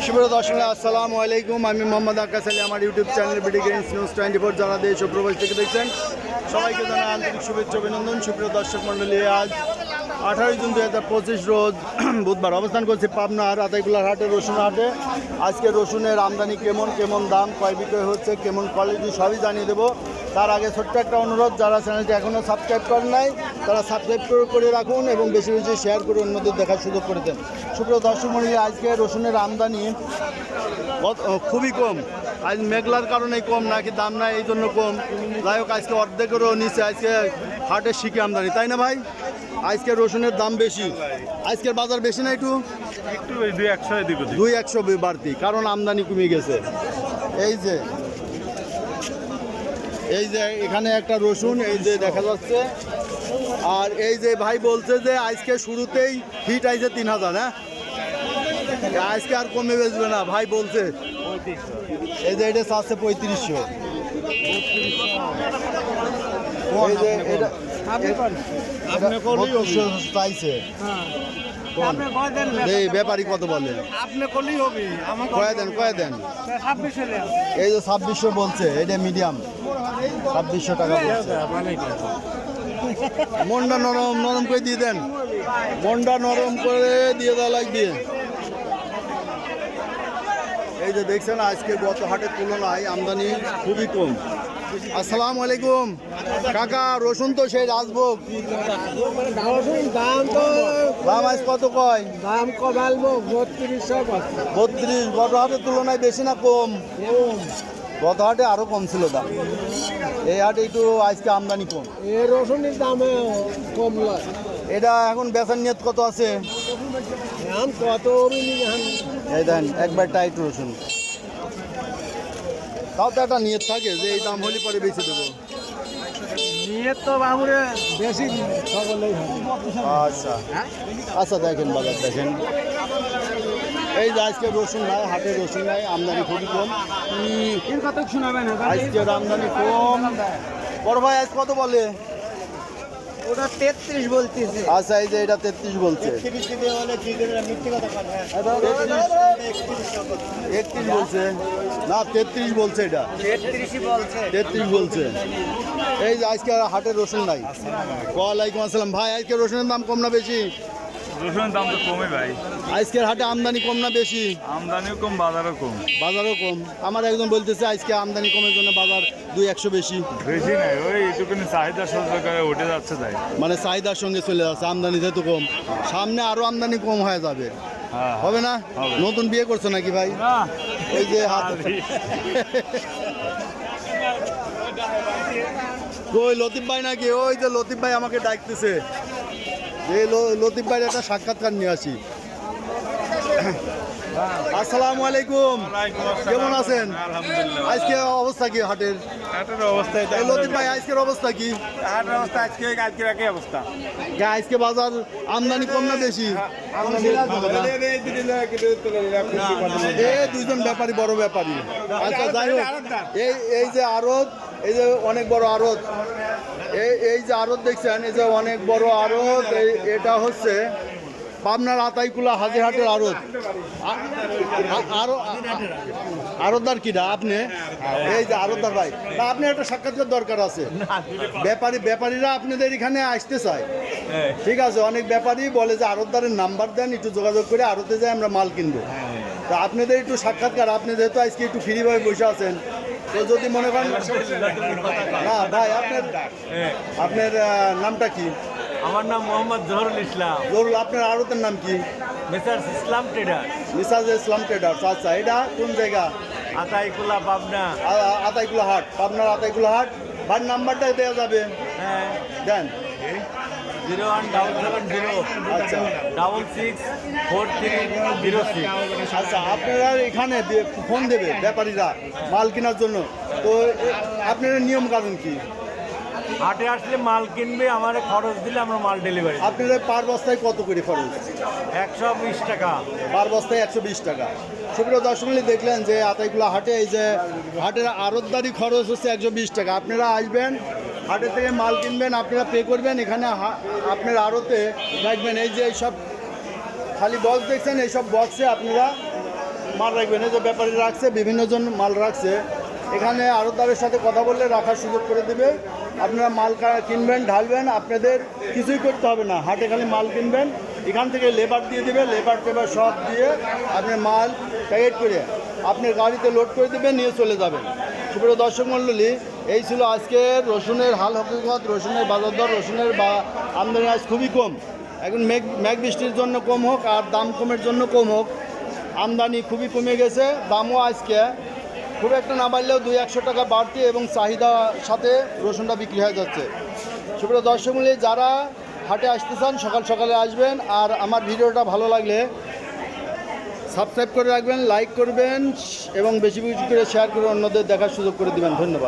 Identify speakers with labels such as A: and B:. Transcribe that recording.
A: সুপ্রিয় দর্শক আসসালামু আলাইকুম। আমি মোহাম্মদ আকাশ আলী, আমার YouTube channel BD games news 24 যারা দেশ ও প্রবাস থেকে দেখছেন সবাইকে জানাই আন্তরিক শুভেচ্ছা অভিনন্দন। সুপ্রিয় দর্শক মণ্ডলী, আজ 18 জুন 2025 রোজ বুধবার অবস্থান করছি পাবনার আতাইকুলার হাটে, রসুন হাটে। আজকে রসুনের আমদানি কেমন দাম, কয় বিক্রয় হচ্ছে, কেমন কোয়ালিটি সবই জানিয়ে দেবো। তার আগে ছোট্ট একটা অনুরোধ, যারা চ্যানেলটি এখনও সাবস্ক্রাইব করেন নাই তারা সাবস্ক্রাইব করে রাখুন এবং বেশি বেশি শেয়ার করে অন্যদের দেখার সুযোগ করে দেন। সুপ্রিয় দর্শক মণ্ডলী, আজকে রসুনের আমদানি খুবই কম। আজ মেঘলার কারণেই কম, নাকি দাম নাই এই জন্য কম। যাই হোক, আজকে অর্ধেকেরও নিচে আজকে হাটের শিখে আমদানি, তাই না ভাই? আজকে রসুনের দাম বেশি, আজকের বাজার বেশি না? একটু 200 বাড়তি, কারণ আমদানি কমে গেছে। এই যে এখানে একটা রসুন এই যে দেখা যাচ্ছে। আর এই যে ভাই বলছে যে আজকে শুরুতেই হিট আইছে 3000, হ্যাঁ আজকে আর কমে বেচবে না ভাই বলছে। এই যে এটা আছে 3500। এই যে এটা চাইছে ব্যাপারী কত বলে? কয়ে দেন। এই যে 2600 বলছে, এটা মিডিয়াম 2600 টাকা বলছে। মনটা নরম করে দিয়ে দেন, মনটা নরম করে দিয়ে দেওয়া লাগবে। এই যে দেখছেন আজকে গত হাটের তুলনায় আমদানি খুবই কম। আসসালামু আলাইকুম কাকা, রসুন তো সেই রাজভোগ দাম আজ কত কয়?
B: দাম কমালবো 32
A: গত হাটের তুলনায় বেশি না কম? গত হাটে আরো কম ছিল দাম, এই হাটে একটু আজকে আমদানি কম।
B: এই রসুনের দামে কম লয়।
A: এটা এখন বেচার নিয়ত কত আছে?
B: কত
A: এই দেন একবার টাইট রসুন, তাও তো একটা নিয়ত থাকে যে এই দাম হলে পরে বেঁচে দেবো।
B: নিয়ত তো বাবুরে বেশি সকলেই হবে।
A: আচ্ছা দেখেন বাজার দেখেন। এই যে আজকে রসুন নাই, হাটে রসুন নাই, আমদানি খুবই কম।
B: কত শোনাবেন
A: আজকের আমদানি কম। বড় ভাই আজ কত বলে?
B: ওটা 33 বলতেছে।
A: আচ্ছা, এই যে এটা 33 বলছে। 31 বলছে না, 33 বলছে। এটা 33 বলছে। এই যে আজকে হাটের রসুন নাই। ওয়ালাইকুম আসসালাম ভাই, আজকে রসুনের দাম কম না বেশি?
C: রসুনের দাম তো কমই ভাই।
A: আজকের হাটে আমদানি কম না বেশি?
C: আমদানিও কম, বাজারও কম।
A: বাজারও কম। আমার একজন বলতেছে আজকে আমদানি কমের জন্য বাজার 200 বেশি।
C: বেশি নাই, ওই একটুখানি চাহিদা সহ্য করে উঠে যাচ্ছে তাই।
A: মানে চাহিদার সঙ্গে চলে যাচ্ছে, আমদানি যেহেতু কম, সামনে আরো আমদানি কম হয়ে যাবে। হবে না? নতুন বিয়ে করছো নাকি ভাই? এই যে হাত কই লতিফ ভাই নাকি? ওই যে লতিফ ভাই আমাকে ডাকতেছে, এই লতিফ ভাইয়ের একটা সাক্ষাৎকার নিয়ে আসি। আসসালামু আলাইকুম, কেমন আছেন? আজকে অবস্থা কি হাটের?
C: অবস্থা
A: লতিফ ভাই আজকের অবস্থা কি?
C: হাটের অবস্থা আজকের একই অবস্থা।
A: আজকে বাজার আমদানি কম না বেশি? দুইজন ব্যাপারী, বড় ব্যাপারী। আচ্ছা যাই হোক, এই যে আড়ত, এই যে অনেক বড় আড়ত, এই যে আড়ত দেখছেন, এই যে অনেক বড় আড়ত, এটা হচ্ছে পাবনার আতাইকুলা হাজিরহাটের আড়ত। আড়তদার কিনা আপনি? এই যে আড়তদার ভাই, আপনি একটা সাক্ষাৎকার দরকার আছে। ব্যাপারীরা আপনাদের এখানে আসতে চায়, ঠিক আছে? অনেক ব্যাপারী বলে যে আড়তদারের নাম্বার দেন, একটু যোগাযোগ করে আড়তে যাই আমরা মাল কিনবো। তা আপনাদের একটু সাক্ষাৎকার, আপনি যেহেতু আজকে একটু ফ্রিভাবে বসে আছেন, তো যদি মনে করেন না ভাই, আপনার নামটা কি?
B: আমার নাম মোহাম্মদ জহরুল ইসলাম।
A: জহরুল, আপনার আড়তের নাম কি?
B: মিসার্স ইসলাম ট্রেডার।
A: মিসার্স ইসলাম ট্রেডার্স। আচ্ছা, এটা কোন জায়গা?
B: আতাইকুলা পাবনা।
A: আতাইকুলা হাট, পাবনার আতাইকুলা হাট। ভাই নাম্বারটা দেওয়া যাবে?
B: হ্যাঁ
A: দেন।
B: 01770
A: আচ্ছা
B: 664306।
A: আচ্ছা, আপনারা এখানে ফোন দেবে ব্যাপারীরা মাল কেনার জন্য, তো আপনার নিয়ম কানুন কি?
B: হাটে আসলে মাল কিনবে, আমার খরচ দিলে আমরা মাল ডেলিভারি।
A: আপনাদের পার বস্তায় কত করে খরচ?
B: 120 টাকা
A: পার বস্তায় 120 টাকা। সুপ্রিয় দর্শক দেখলেন যে আতাইকুলা হাটে এই যে হাটের আড়তদারি খরচ হচ্ছে 120 টাকা। আপনারা আসবেন, হাটের থেকে মাল কিনবেন, আপনারা পে করবেন, এখানে আপনার আড়তে রাখবেন। এই যে এইসব খালি বক্স দেখছেন, এইসব বক্সে আপনারা মাল রাখবেন। এই যে ব্যাপারী রাখছে, বিভিন্ন জন মাল রাখছে, এখানে আড়তদারের সাথে কথা বললে রাখার সুযোগ করে দেবে। আপনারা মাল কিনবেন, ঢালবেন, আপনাদের কিছুই করতে হবে না। হাটে খালি মাল কিনবেন, এখান থেকে লেবার দিয়ে দেবে, লেবার টেবার সব দিয়ে আপনি মাল প্যাকেট করে আপনার গাড়িতে লোড করে দেবেন, নিয়ে চলে যাবেন। সুপ্রিয় দর্শক মণ্ডলী, এই ছিল আজকের রসুনের হাল হকিকত, রসুনের বাজার দর। রসুনের আমদানি আজ খুবই কম। এখন মেঘ বৃষ্টির জন্য কম হোক আর দাম কমের জন্য কম হোক, আমদানি খুবই কমে গেছে। দামও আজকে খুব একটা না বাড়লেও 200-100 টাকা বাড়তি এবং চাহিদার সাথে রসুনটা বিক্রি হয়ে যাচ্ছে। সুপ্রিয় দর্শক মণ্ডলী, যারা হাটে আসতে চান সকাল সকালে আসবেন। আর আমার ভিডিওটা ভালো লাগলে সাবস্ক্রাইব করে রাখবেন, লাইক করবেন এবং বেশি বেশি করে শেয়ার করে অন্যদের দেখার সুযোগ করে দেবেন। ধন্যবাদ।